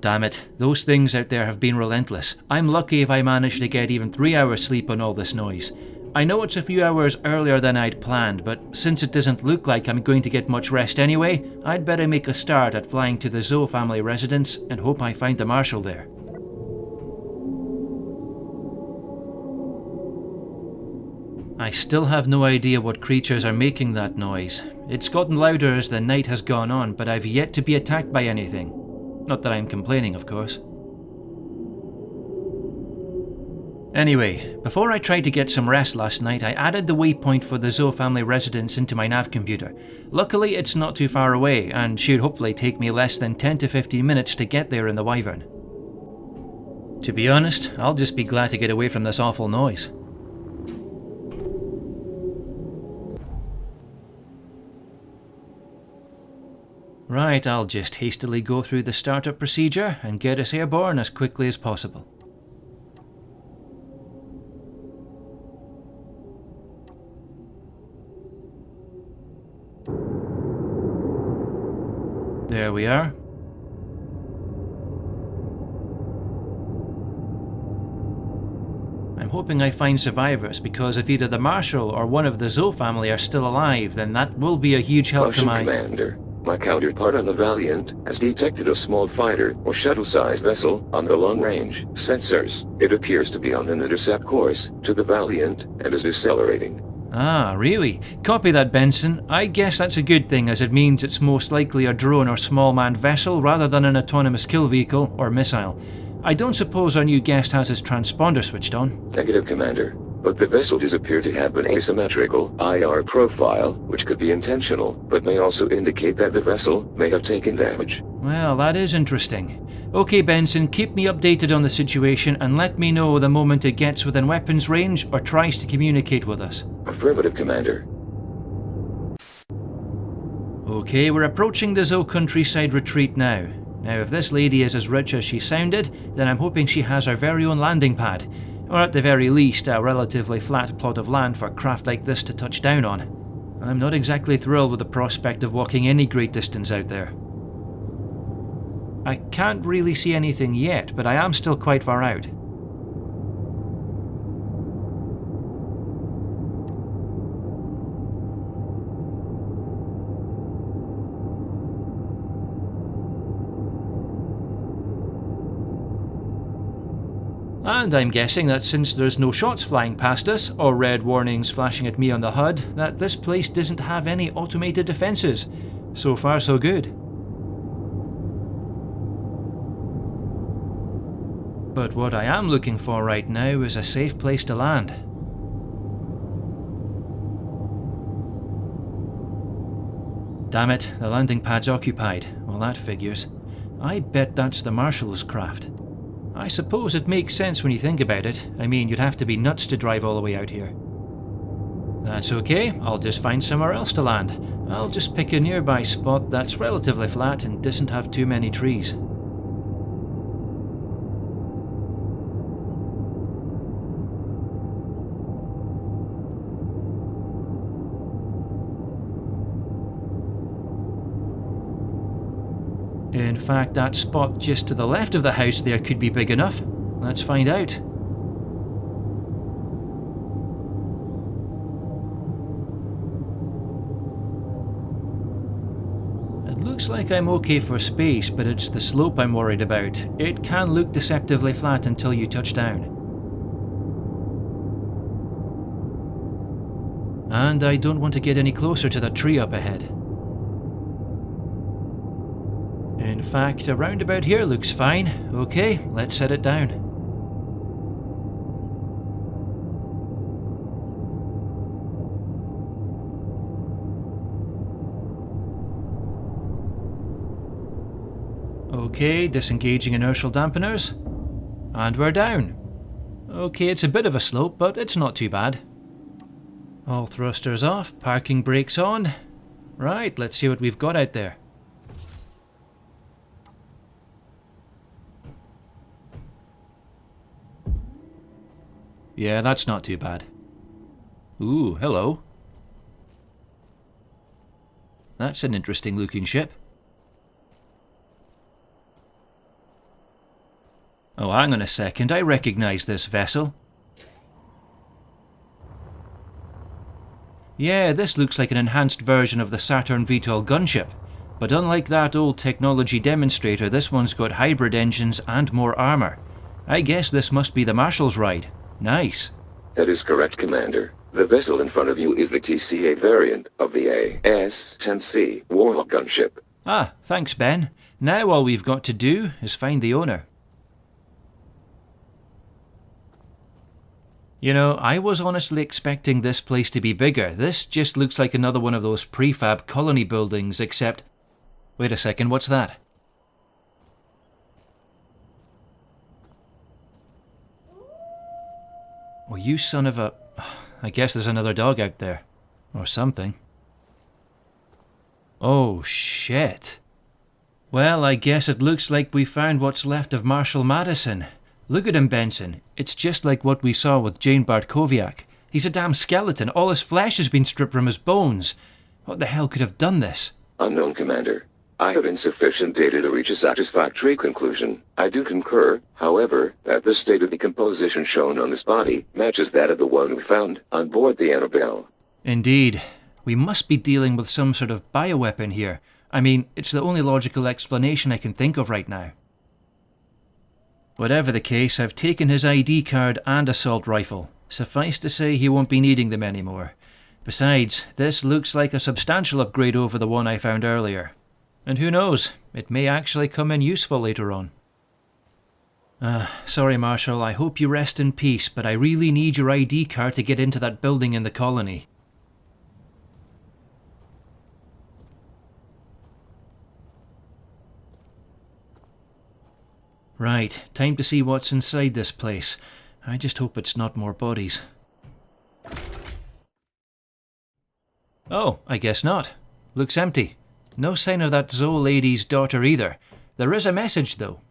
Damn it, those things out there have been relentless. I'm lucky if I manage to get even 3 hours sleep on all this noise. I know it's a few hours earlier than I'd planned, but since it doesn't look like I'm going to get much rest anyway, I'd better make a start at flying to the Zho family residence and hope I find the Marshal there. I still have no idea what creatures are making that noise. It's gotten louder as the night has gone on, but I've yet to be attacked by anything. Not that I'm complaining, of course. Anyway, before I tried to get some rest last night, I added the waypoint for the Zho family residence into my nav computer. Luckily, it's not too far away, and should hopefully take me less than 10 to 15 minutes to get there in the Wyvern. To be honest, I'll just be glad to get away from this awful noise. Right, I'll just hastily go through the startup procedure and get us airborne as quickly as possible. There we are. I'm hoping I find survivors, because if either the Marshal or one of the Zho family are still alive, then that will be a huge help to my... Commander. My counterpart on the Valiant has detected a small fighter or shuttle-sized vessel on the long-range sensors. It appears to be on an intercept course to the Valiant and is decelerating. Ah, really? Copy that, Benson. I guess that's a good thing, as it means it's most likely a drone or small manned vessel rather than an autonomous kill vehicle or missile. I don't suppose our new guest has his transponder switched on? Negative, Commander. But the vessel does appear to have an asymmetrical IR profile, which could be intentional, but may also indicate that the vessel may have taken damage. Well, that is interesting. Okay, Benson, keep me updated on the situation and let me know the moment it gets within weapons range or tries to communicate with us. Affirmative, Commander. Okay, we're approaching the Zho Countryside Retreat now. Now, if this lady is as rich as she sounded, then I'm hoping she has her very own landing pad. Or at the very least, a relatively flat plot of land for craft like this to touch down on. I'm not exactly thrilled with the prospect of walking any great distance out there. I can't really see anything yet, but I am still quite far out. And I'm guessing that since there's no shots flying past us, or red warnings flashing at me on the HUD, that this place doesn't have any automated defences. So far so good. But what I am looking for right now is a safe place to land. Damn it, the landing pad's occupied. Well, that figures. I bet that's the Marshal's craft. I suppose it makes sense when you think about it. I mean, you'd have to be nuts to drive all the way out here. That's okay, I'll just find somewhere else to land. I'll just pick a nearby spot that's relatively flat and doesn't have too many trees. In fact, that spot just to the left of the house there could be big enough. Let's find out. It looks like I'm okay for space, but it's the slope I'm worried about. It can look deceptively flat until you touch down. And I don't want to get any closer to that tree up ahead. In fact, a roundabout here looks fine. Okay, let's set it down. Okay, disengaging inertial dampeners. And we're down. Okay, it's a bit of a slope, but it's not too bad. All thrusters off, parking brakes on. Right, let's see what we've got out there. Yeah, that's not too bad. Ooh, hello. That's an interesting looking ship. Oh, hang on a second, I recognise this vessel. Yeah, this looks like an enhanced version of the Saturn VTOL gunship. But unlike that old technology demonstrator, this one's got hybrid engines and more armour. I guess this must be the Marshal's ride. Nice. That is correct, Commander. The vessel in front of you is the TCA variant of the AS-10C Warhawk gunship. Ah, thanks Ben. Now all we've got to do is find the owner. You know, I was honestly expecting this place to be bigger. This just looks like another one of those prefab colony buildings, except... Wait a second, what's that? Oh, you son of a... I guess there's another dog out there. Or something. Oh, shit. Well, I guess it looks like we found what's left of Marshal Maddison. Look at him, Benson. It's just like what we saw with Jane Bartkowiak. He's a damn skeleton. All his flesh has been stripped from his bones. What the hell could have done this? Unknown, Commander. I have insufficient data to reach a satisfactory conclusion. I do concur, however, that the state of decomposition shown on this body matches that of the one we found on board the Annabelle. Indeed. We must be dealing with some sort of bioweapon here. I mean, it's the only logical explanation I can think of right now. Whatever the case, I've taken his ID card and assault rifle. Suffice to say, he won't be needing them anymore. Besides, this looks like a substantial upgrade over the one I found earlier. And who knows, it may actually come in useful later on. Sorry Marshal, I hope you rest in peace, but I really need your ID card to get into that building in the colony. Right, time to see what's inside this place. I just hope it's not more bodies. Oh, I guess not. Looks empty. No sign of that Zho lady's daughter either. There is a message though.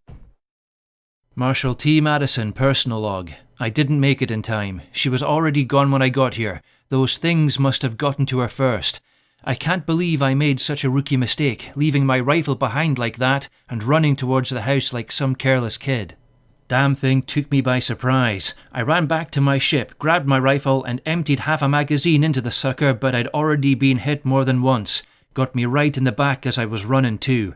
Marshal T. Madison, personal log. I didn't make it in time. She was already gone when I got here. Those things must have gotten to her first. I can't believe I made such a rookie mistake, leaving my rifle behind like that and running towards the house like some careless kid. Damn thing took me by surprise. I ran back to my ship, grabbed my rifle and emptied half a magazine into the sucker, but I'd already been hit more than once. Got me right in the back as I was running too.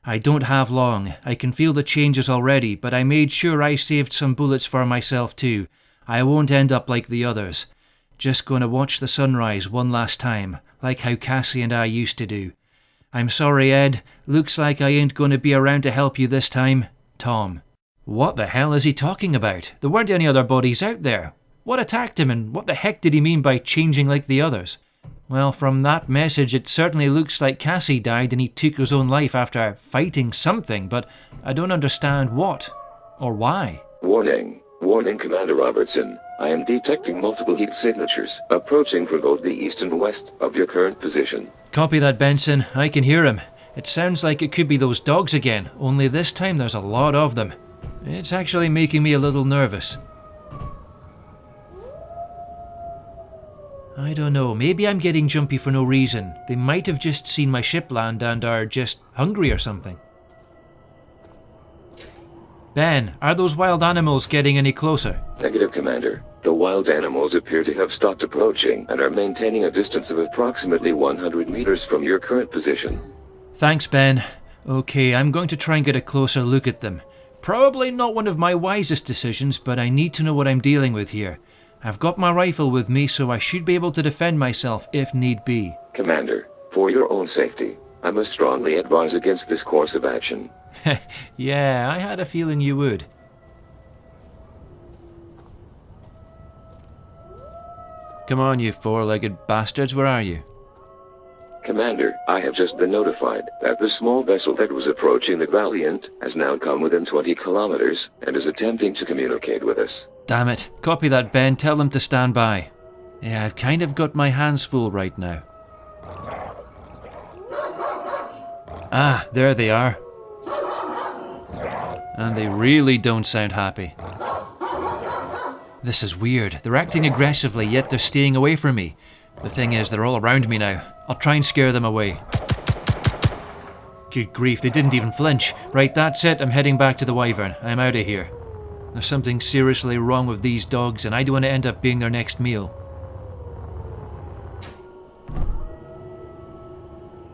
I don't have long. I can feel the changes already, but I made sure I saved some bullets for myself too. I won't end up like the others. Just gonna watch the sunrise one last time, like how Cassie and I used to do. I'm sorry, Ed. Looks like I ain't gonna be around to help you this time. Tom. What the hell is he talking about? There weren't any other bodies out there. What attacked him and what the heck did he mean by changing like the others? Well, from that message it certainly looks like Cassie died and he took his own life after fighting something, but I don't understand what or why. Warning. Warning, Commander Robertson. I am detecting multiple heat signatures approaching from both the east and west of your current position. Copy that, Benson. I can hear him. It sounds like it could be those dogs again, only this time there's a lot of them. It's actually making me a little nervous. I don't know, maybe I'm getting jumpy for no reason. They might have just seen my ship land and are just hungry or something. Ben, are those wild animals getting any closer? Negative, Commander. The wild animals appear to have stopped approaching and are maintaining a distance of approximately 100 meters from your current position. Thanks, Ben. Okay, I'm going to try and get a closer look at them. Probably not one of my wisest decisions, but I need to know what I'm dealing with here. I've got my rifle with me, so I should be able to defend myself if need be. Commander, for your own safety, I must strongly advise against this course of action. Yeah, I had a feeling you would. Come on, you four-legged bastards, where are you? Commander, I have just been notified that the small vessel that was approaching the Valiant has now come within 20 kilometers and is attempting to communicate with us. Damn it. Copy that, Ben. Tell them to stand by. Yeah, I've kind of got my hands full right now. Ah, there they are. And they really don't sound happy. This is weird. They're acting aggressively, yet they're staying away from me. The thing is, they're all around me now. I'll try and scare them away. Good grief, they didn't even flinch. Right, that's it. I'm heading back to the Wyvern. I'm out of here. There's something seriously wrong with these dogs, and I don't want to end up being their next meal.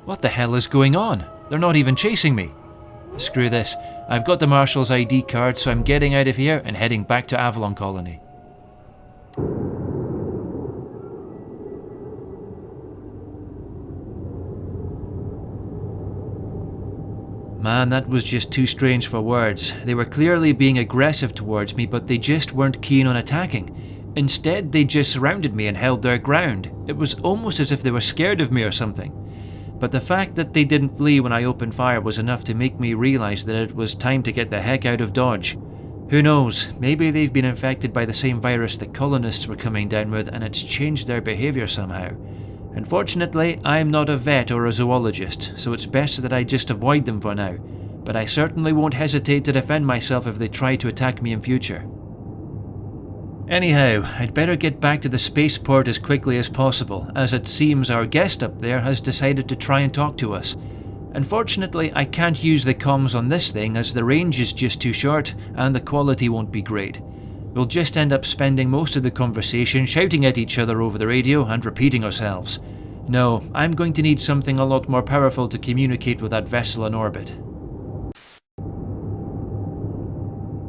What the hell is going on? They're not even chasing me. Screw this. I've got the Marshal's ID card, so I'm getting out of here and heading back to Avalon Colony. Man, that was just too strange for words. They were clearly being aggressive towards me, but they just weren't keen on attacking. Instead, they just surrounded me and held their ground. It was almost as if they were scared of me or something. But the fact that they didn't flee when I opened fire was enough to make me realise that it was time to get the heck out of Dodge. Who knows, maybe they've been infected by the same virus the colonists were coming down with and it's changed their behaviour somehow. Unfortunately, I'm not a vet or a zoologist, so it's best that I just avoid them for now, but I certainly won't hesitate to defend myself if they try to attack me in future. Anyhow, I'd better get back to the spaceport as quickly as possible, as it seems our guest up there has decided to try and talk to us. Unfortunately, I can't use the comms on this thing as the range is just too short and the quality won't be great. We'll just end up spending most of the conversation shouting at each other over the radio and repeating ourselves. No, I'm going to need something a lot more powerful to communicate with that vessel in orbit.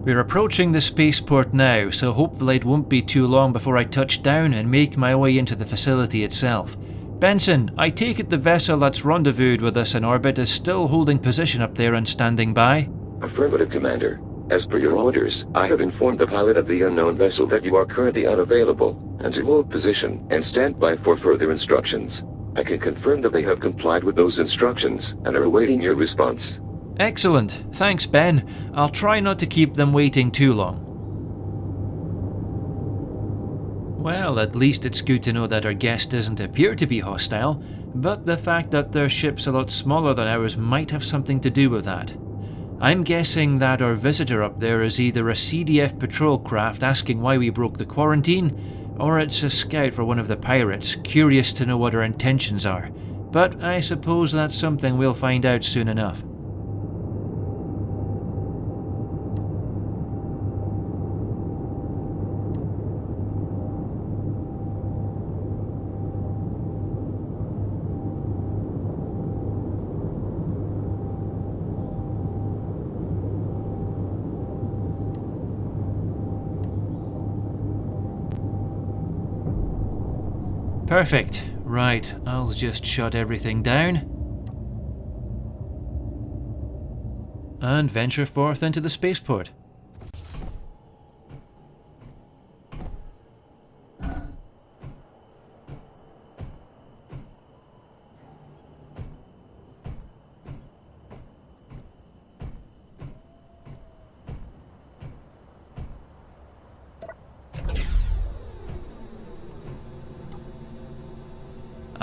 We're approaching the spaceport now, so hopefully it won't be too long before I touch down and make my way into the facility itself. Benson, I take it the vessel that's rendezvoused with us in orbit is still holding position up there and standing by? Affirmative, Commander. As per your orders, I have informed the pilot of the unknown vessel that you are currently unavailable, and to hold position and stand by for further instructions. I can confirm that they have complied with those instructions and are awaiting your response. Excellent. Thanks, Ben. I'll try not to keep them waiting too long. Well, at least it's good to know that our guest doesn't appear to be hostile, but the fact that their ship's a lot smaller than ours might have something to do with that. I'm guessing that our visitor up there is either a CDF patrol craft asking why we broke the quarantine, or it's a scout for one of the pirates, curious to know what our intentions are. But I suppose that's something we'll find out soon enough. Perfect. Right, I'll just shut everything down and venture forth into the spaceport.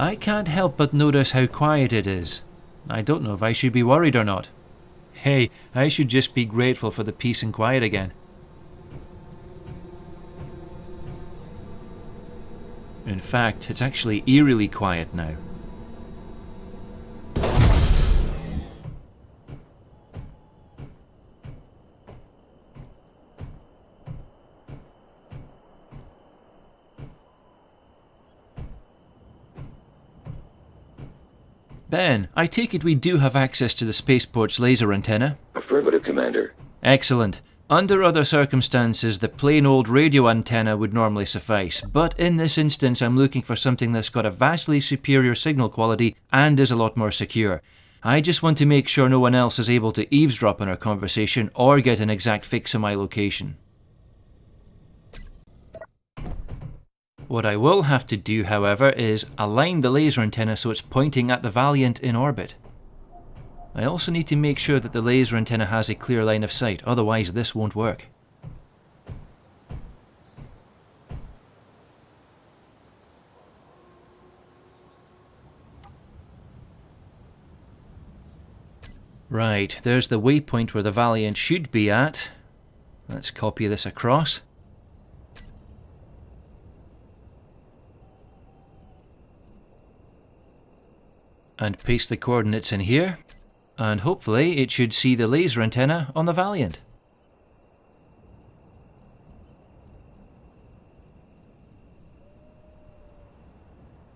I can't help but notice how quiet it is. I don't know if I should be worried or not. Hey, I should just be grateful for the peace and quiet again. In fact, it's actually eerily quiet now. Ben, I take it we do have access to the spaceport's laser antenna? Affirmative, Commander. Excellent. Under other circumstances, the plain old radio antenna would normally suffice, but in this instance I'm looking for something that's got a vastly superior signal quality and is a lot more secure. I just want to make sure no one else is able to eavesdrop on our conversation or get an exact fix on my location. What I will have to do, however, is align the laser antenna so it's pointing at the Valiant in orbit. I also need to make sure that the laser antenna has a clear line of sight, otherwise this won't work. Right, there's the waypoint where the Valiant should be at. Let's copy this across. And paste the coordinates in here, and hopefully it should see the laser antenna on the Valiant.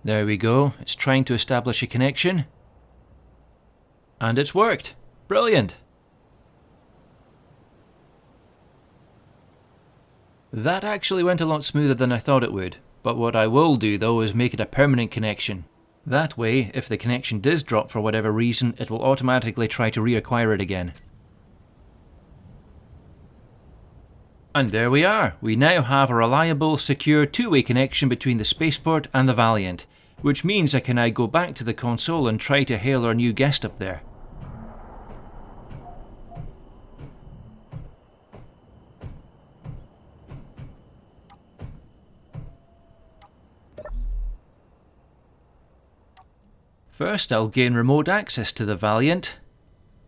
There we go, it's trying to establish a connection. And it's worked. Brilliant. That actually went a lot smoother than I thought it would, but what I will do though is make it a permanent connection. That way, if the connection does drop for whatever reason, it will automatically try to reacquire it again. And there we are. We now have a reliable, secure two-way connection between the spaceport and the Valiant, which means I can now go back to the console and try to hail our new guest up there. First, I'll gain remote access to the Valiant,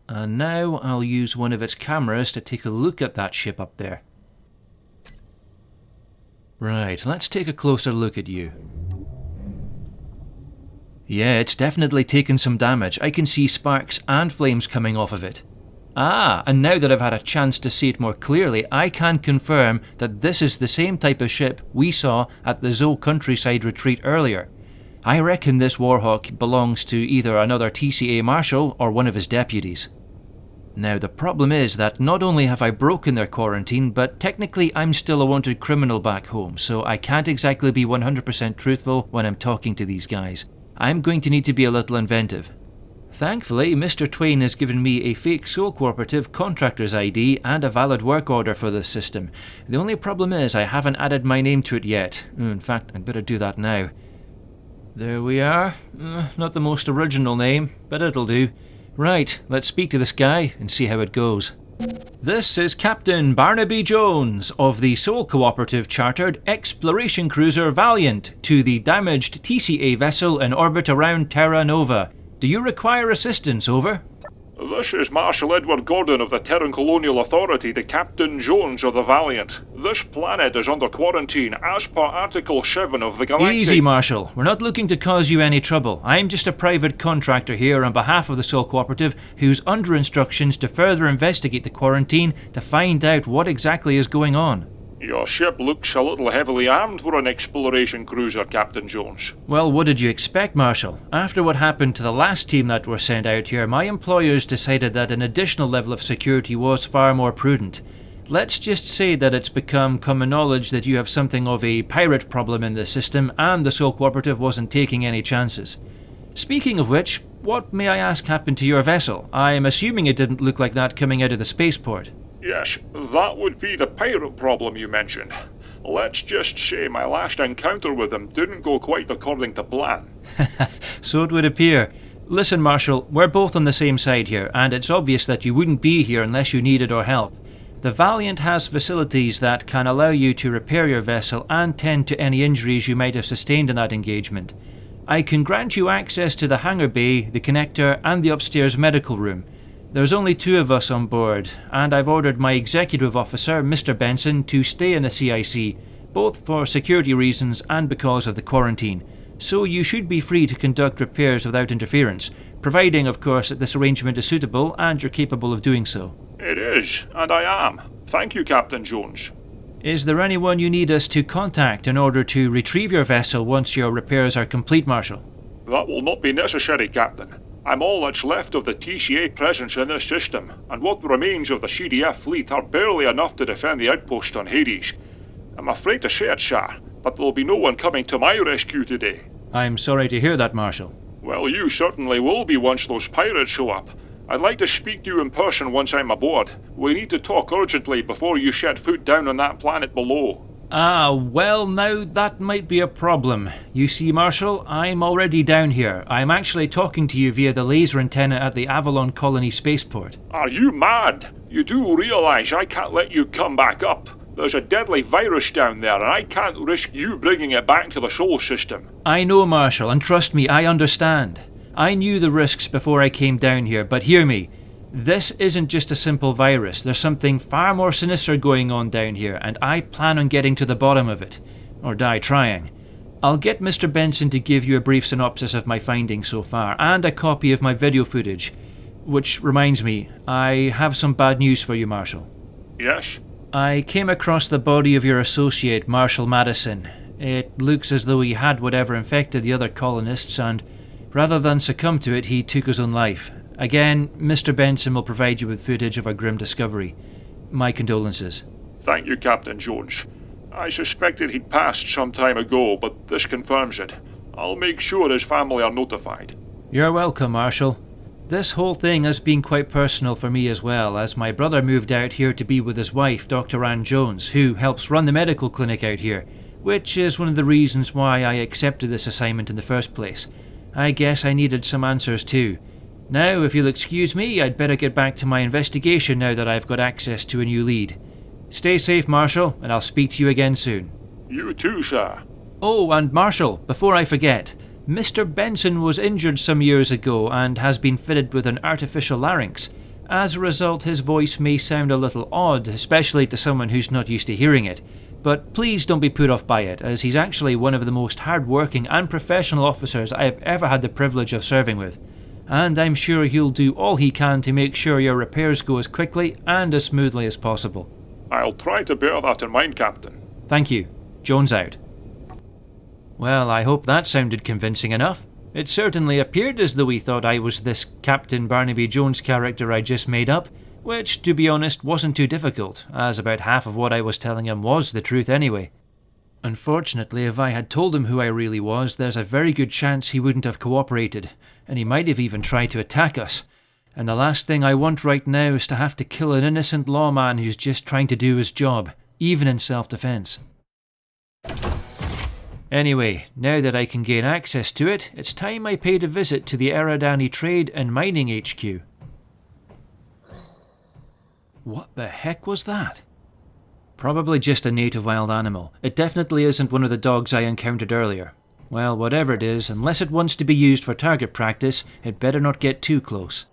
and now I'll use one of its cameras to take a look at that ship up there. Right, let's take a closer look at you. Yeah, it's definitely taken some damage. I can see sparks and flames coming off of it. Ah, and now that I've had a chance to see it more clearly, I can confirm that this is the same type of ship we saw at the Zho Countryside Retreat earlier. I reckon this Warhawk belongs to either another TCA Marshal or one of his deputies. Now the problem is that not only have I broken their quarantine, but technically I'm still a wanted criminal back home, so I can't exactly be 100% truthful when I'm talking to these guys. I'm going to need to be a little inventive. Thankfully, Mr. Twain has given me a fake Soul Cooperative contractor's ID and a valid work order for this system. The only problem is I haven't added my name to it yet. In fact, I'd better do that now. There we are. Not the most original name, but it'll do. Right, let's speak to this guy and see how it goes. This is Captain Barnaby Jones of the Soul Cooperative chartered exploration cruiser Valiant to the damaged TCA vessel in orbit around Terra Nova. Do you require assistance, over? This is Marshal Edward Gordon of the Terran Colonial Authority to Captain Jones of the Valiant. This planet is under quarantine as per Article 7 of the Galactic... Easy, Marshal. We're not looking to cause you any trouble. I'm just a private contractor here on behalf of the Soul Cooperative who's under instructions to further investigate the quarantine to find out what exactly is going on. Your ship looks a little heavily armed for an exploration cruiser, Captain Jones. Well, what did you expect, Marshal? After what happened to the last team that were sent out here, my employers decided that an additional level of security was far more prudent. Let's just say that it's become common knowledge that you have something of a pirate problem in the system, and the Soul Cooperative wasn't taking any chances. Speaking of which, what may I ask happened to your vessel? I'm assuming it didn't look like that coming out of the spaceport. Yes, that would be the pirate problem you mentioned. Let's just say my last encounter with them didn't go quite according to plan. So it would appear. Listen, Marshal, we're both on the same side here, and it's obvious that you wouldn't be here unless you needed our help. The Valiant has facilities that can allow you to repair your vessel and tend to any injuries you might have sustained in that engagement. I can grant you access to the hangar bay, the connector, and the upstairs medical room. There's only 2 of us on board, and I've ordered my executive officer, Mr. Benson, to stay in the CIC, both for security reasons and because of the quarantine. So you should be free to conduct repairs without interference, providing, of course, that this arrangement is suitable and you're capable of doing so. It is, and I am. Thank you, Captain Jones. Is there anyone you need us to contact in order to retrieve your vessel once your repairs are complete, Marshal? That will not be necessary, Captain. I'm all that's left of the TCA presence in this system, and what remains of the CDF fleet are barely enough to defend the outpost on Hades. I'm afraid to say it, sir, but there'll be no one coming to my rescue today. I'm sorry to hear that, Marshal. Well, you certainly will be once those pirates show up. I'd like to speak to you in person once I'm aboard. We need to talk urgently before you set foot down on that planet below. Ah, well, now that might be a problem. You see, Marshal, I'm already down here. I'm actually talking to you via the laser antenna at the Avalon colony spaceport. Are you mad? You do realise I can't let you come back up. There's a deadly virus down there, and I can't risk you bringing it back to the Sol system. I know, Marshal, and trust me, I understand. I knew the risks before I came down here, but hear me. This isn't just a simple virus. There's something far more sinister going on down here, and I plan on getting to the bottom of it. Or die trying. I'll get Mr. Benson to give you a brief synopsis of my findings so far, and a copy of my video footage. Which reminds me, I have some bad news for you, Marshal. Yes? I came across the body of your associate, Marshal Maddison. It looks as though he had whatever infected the other colonists, and rather than succumb to it, he took his own life. Again, Mr. Benson will provide you with footage of our grim discovery. My condolences. Thank you, Captain Jones. I suspected he'd passed some time ago, but this confirms it. I'll make sure his family are notified. You're welcome, Marshal. This whole thing has been quite personal for me as well, as my brother moved out here to be with his wife, Dr. Ann Jones, who helps run the medical clinic out here, which is one of the reasons why I accepted this assignment in the first place. I guess I needed some answers too. Now, if you'll excuse me, I'd better get back to my investigation now that I've got access to a new lead. Stay safe, Marshal, and I'll speak to you again soon. You too, sir. Oh, and Marshal, before I forget, Mr. Benson was injured some years ago and has been fitted with an artificial larynx. As a result, his voice may sound a little odd, especially to someone who's not used to hearing it. But please don't be put off by it, as he's actually one of the most hard-working and professional officers I have ever had the privilege of serving with. And I'm sure he'll do all he can to make sure your repairs go as quickly and as smoothly as possible. I'll try to bear that in mind, Captain. Thank you. Jones out. Well, I hope that sounded convincing enough. It certainly appeared as though he thought I was this Captain Barnaby Jones character I just made up, which, to be honest, wasn't too difficult, as about half of what I was telling him was the truth anyway. Unfortunately, if I had told him who I really was, there's a very good chance he wouldn't have cooperated, and he might have even tried to attack us. And the last thing I want right now is to have to kill an innocent lawman who's just trying to do his job, even in self-defense. Anyway, now that I can gain access to it, it's time I paid a visit to the Eridani Trade and Mining HQ. What the heck was that? Probably just a native wild animal. It definitely isn't one of the dogs I encountered earlier. Well, whatever it is, unless it wants to be used for target practice, it better not get too close.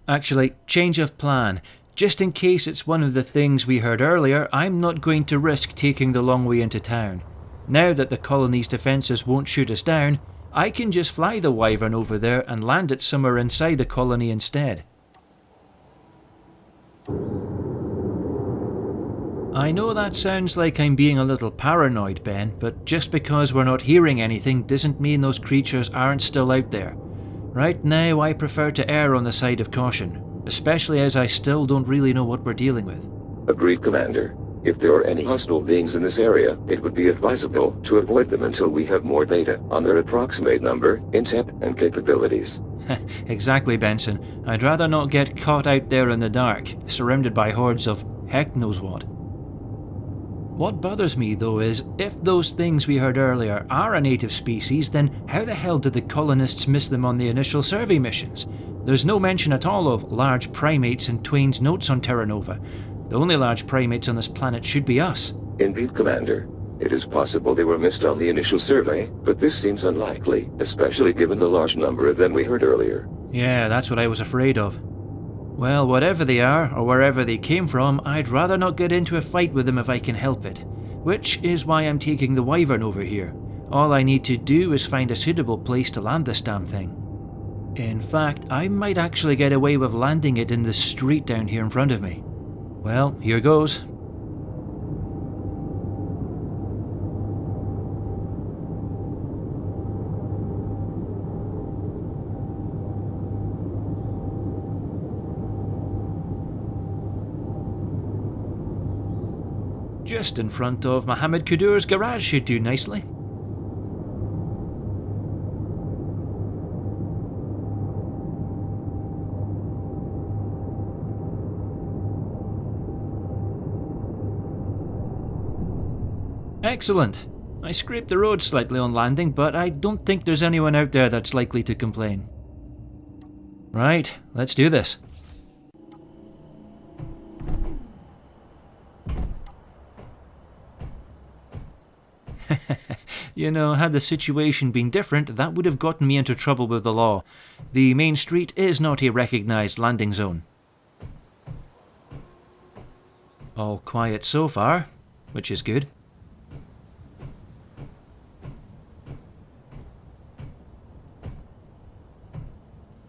Actually, change of plan. Just in case it's one of the things we heard earlier, I'm not going to risk taking the long way into town. Now that the colony's defences won't shoot us down, I can just fly the wyvern over there and land it somewhere inside the colony instead. I know that sounds like I'm being a little paranoid, Ben, but just because we're not hearing anything doesn't mean those creatures aren't still out there. Right now, I prefer to err on the side of caution, especially as I still don't really know what we're dealing with. Agreed, Commander. If there are any hostile beings in this area, it would be advisable to avoid them until we have more data on their approximate number, intent, and capabilities. Exactly, Benson. I'd rather not get caught out there in the dark, surrounded by hordes of heck knows what. What bothers me, though, is if those things we heard earlier are a native species, then how the hell did the colonists miss them on the initial survey missions? There's no mention at all of large primates in Twain's notes on Terra Nova. The only large primates on this planet should be us. Indeed, Commander. It is possible they were missed on the initial survey, but this seems unlikely, especially given the large number of them we heard earlier. Yeah, that's what I was afraid of. Well, whatever they are, or wherever they came from, I'd rather not get into a fight with them if I can help it. Which is why I'm taking the wyvern over here. All I need to do is find a suitable place to land this damn thing. In fact, I might actually get away with landing it in the street down here in front of me. Well, here goes. Just in front of Mohammed Kudur's garage should do nicely. Excellent. I scraped the road slightly on landing, but I don't think there's anyone out there that's likely to complain. Right, let's do this. You know, had the situation been different, that would have gotten me into trouble with the law. The main street is not a recognised landing zone. All quiet so far, which is good.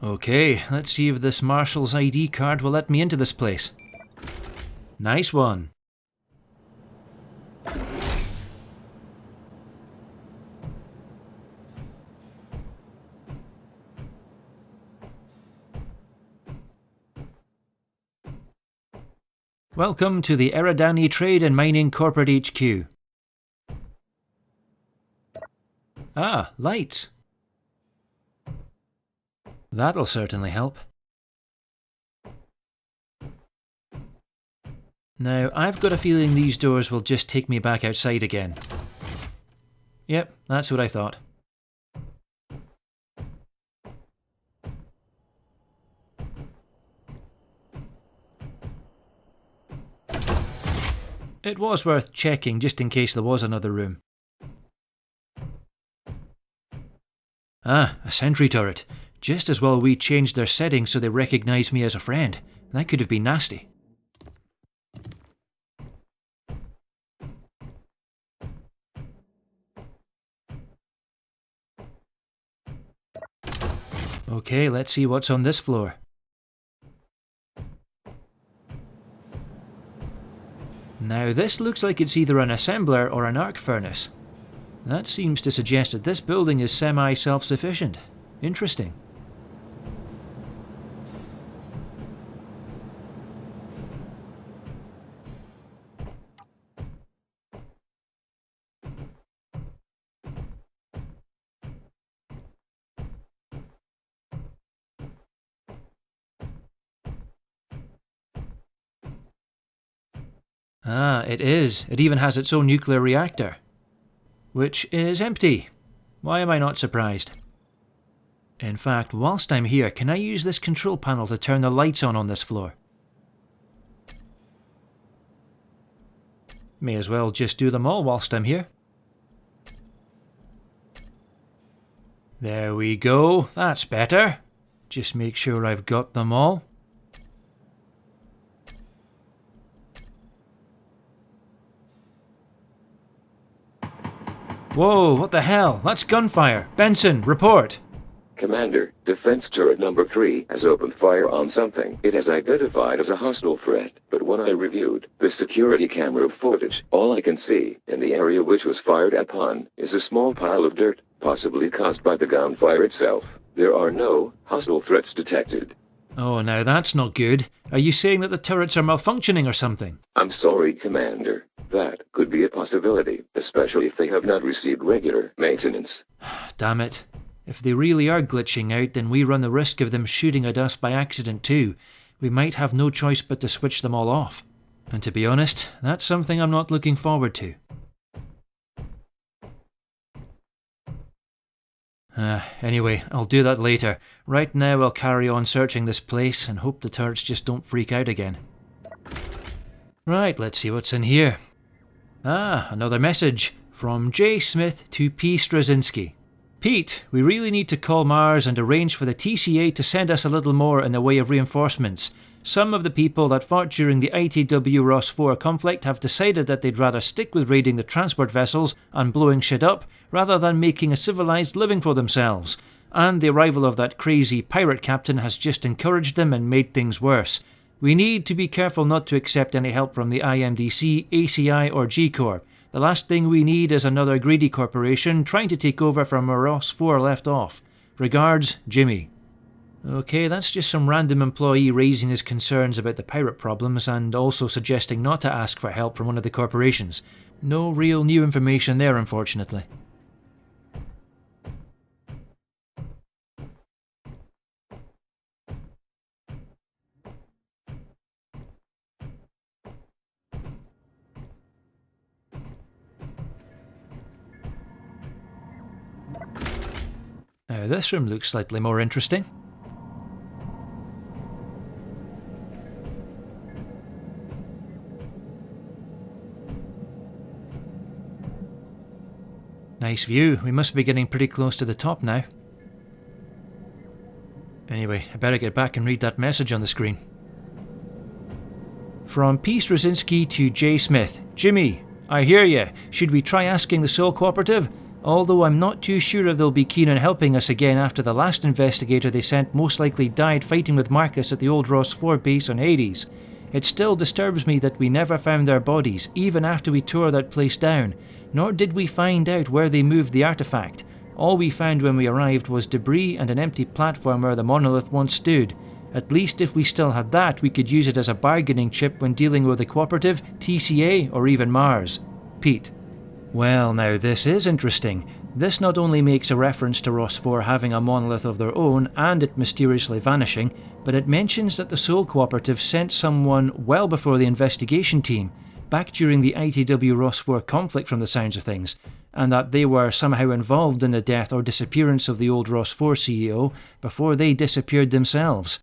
Okay, let's see if this Marshal's ID card will let me into this place. Nice one. Welcome to the Eridani Trade and Mining Corporate HQ. Ah, lights. That'll certainly help. Now, I've got a feeling these doors will just take me back outside again. Yep, that's what I thought. It was worth checking just in case there was another room. Ah, a sentry turret. Just as well we changed their settings so they recognise me as a friend. That could have been nasty. Okay, let's see what's on this floor. Now this looks like it's either an assembler or an arc furnace. That seems to suggest that this building is semi-self-sufficient. Interesting. Ah, it is. It even has its own nuclear reactor. Which is empty. Why am I not surprised? In fact, whilst I'm here, can I use this control panel to turn the lights on this floor? May as well just do them all whilst I'm here. There we go. That's better. Just make sure I've got them all. Whoa, what the hell? That's gunfire. Benson, report. Commander, defense turret number 3 has opened fire on something it has identified as a hostile threat, but when I reviewed the security camera footage, all I can see, in the area which was fired upon, is a small pile of dirt, possibly caused by the gunfire itself. There are no hostile threats detected. Oh, now that's not good. Are you saying that the turrets are malfunctioning or something? I'm sorry, Commander. That could be a possibility, especially if they have not received regular maintenance. Damn it. If they really are glitching out, then we run the risk of them shooting at us by accident too. We might have no choice but to switch them all off. And to be honest, that's something I'm not looking forward to. Anyway, I'll do that later. Right now I'll carry on searching this place and hope the turrets just don't freak out again. Right, let's see what's in here. Ah, another message. From J. Smith to P. Straczynski. Pete, we really need to call Mars and arrange for the TCA to send us a little more in the way of reinforcements. Some of the people that fought during the ITW Ross 4 conflict have decided that they'd rather stick with raiding the transport vessels and blowing shit up, rather than making a civilized living for themselves. And the arrival of that crazy pirate captain has just encouraged them and made things worse. We need to be careful not to accept any help from the IMDC, ACI or G-Corp. The last thing we need is another greedy corporation trying to take over from where Ross 4 left off. Regards, Jimmy. Okay, that's just some random employee raising his concerns about the pirate problems and also suggesting not to ask for help from one of the corporations. No real new information there, unfortunately. Now this room looks slightly more interesting. Nice view. We must be getting pretty close to the top now. Anyway, I better get back and read that message on the screen. From P. Straczynski to J. Smith. Jimmy, I hear ya. Should we try asking the Soul Cooperative? Although I'm not too sure if they'll be keen on helping us again after the last investigator they sent most likely died fighting with Marcus at the old Ross 4 base on Hades. It still disturbs me that we never found their bodies, even after we tore that place down, nor did we find out where they moved the artifact. All we found when we arrived was debris and an empty platform where the monolith once stood. At least if we still had that, we could use it as a bargaining chip when dealing with the Cooperative, TCA, or even Mars. Pete. Well, now this is interesting. This not only makes a reference to Ross 4 having a monolith of their own and it mysteriously vanishing, but it mentions that the Soul Cooperative sent someone well before the investigation team, back during the ITW Ross 4 conflict from the sounds of things, and that they were somehow involved in the death or disappearance of the old Ross 4 CEO before they disappeared themselves.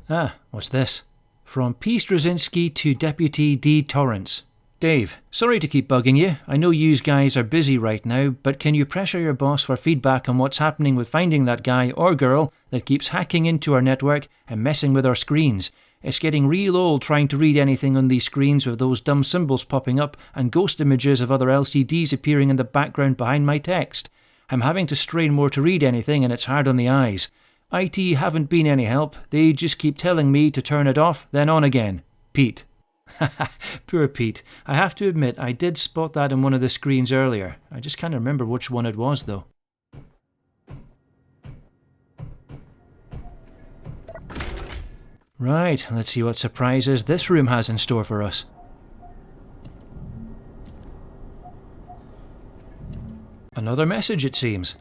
Ah, what's this? From P. Straczynski to Deputy D. Torrance. Dave, sorry to keep bugging you. I know yous guys are busy right now, but can you pressure your boss for feedback on what's happening with finding that guy or girl that keeps hacking into our network and messing with our screens? It's getting real old trying to read anything on these screens with those dumb symbols popping up and ghost images of other LCDs appearing in the background behind my text. I'm having to strain more to read anything and it's hard on the eyes. IT haven't been any help. They just keep telling me to turn it off, then on again. Pete. Poor Pete. I have to admit I did spot that on one of the screens earlier. I just can't remember which one it was though. Right, let's see what surprises this room has in store for us. Another message, it seems.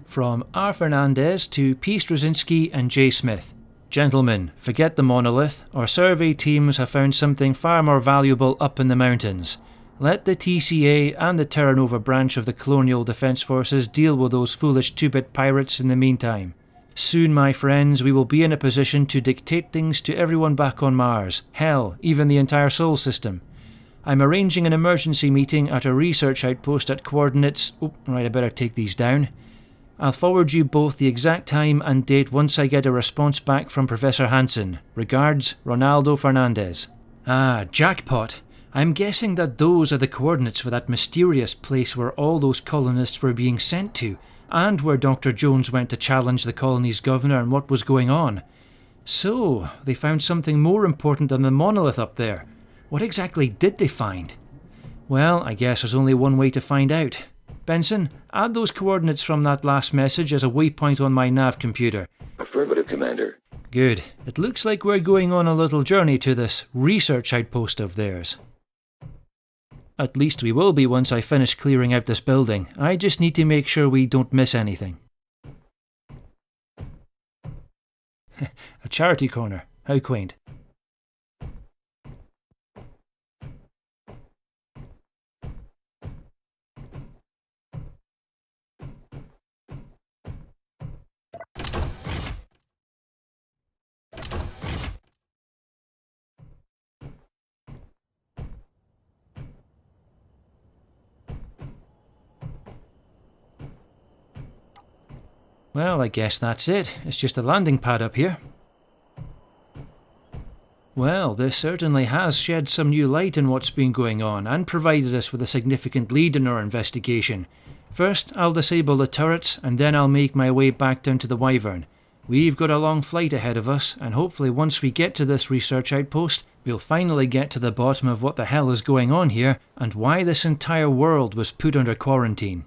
From R. Fernandez to P. Straczynski and J. Smith. Gentlemen, forget the monolith. Our survey teams have found something far more valuable up in the mountains. Let the TCA and the Terra Nova branch of the Colonial Defence Forces deal with those foolish 2-bit pirates in the meantime. Soon, my friends, we will be in a position to dictate things to everyone back on Mars, hell, even the entire Sol system. I'm arranging an emergency meeting at a research outpost at coordinates... Oh, right, I better take these down. I'll forward you both the exact time and date once I get a response back from Professor Hansen. Regards, Ronaldo Fernandez. Ah, jackpot. I'm guessing that those are the coordinates for that mysterious place where all those colonists were being sent to, and where Dr. Jones went to challenge the colony's governor and what was going on. So, they found something more important than the monolith up there. What exactly did they find? Well, I guess there's only one way to find out. Benson, add those coordinates from that last message as a waypoint on my nav computer. Affirmative, Commander. Good. It looks like we're going on a little journey to this research outpost of theirs. At least we will be once I finish clearing out this building. I just need to make sure we don't miss anything. A charity corner. How quaint. Well, I guess that's it. It's just a landing pad up here. Well, this certainly has shed some new light on what's been going on and provided us with a significant lead in our investigation. First, I'll disable the turrets and then I'll make my way back down to the Wyvern. We've got a long flight ahead of us, and hopefully once we get to this research outpost, we'll finally get to the bottom of what the hell is going on here and why this entire world was put under quarantine.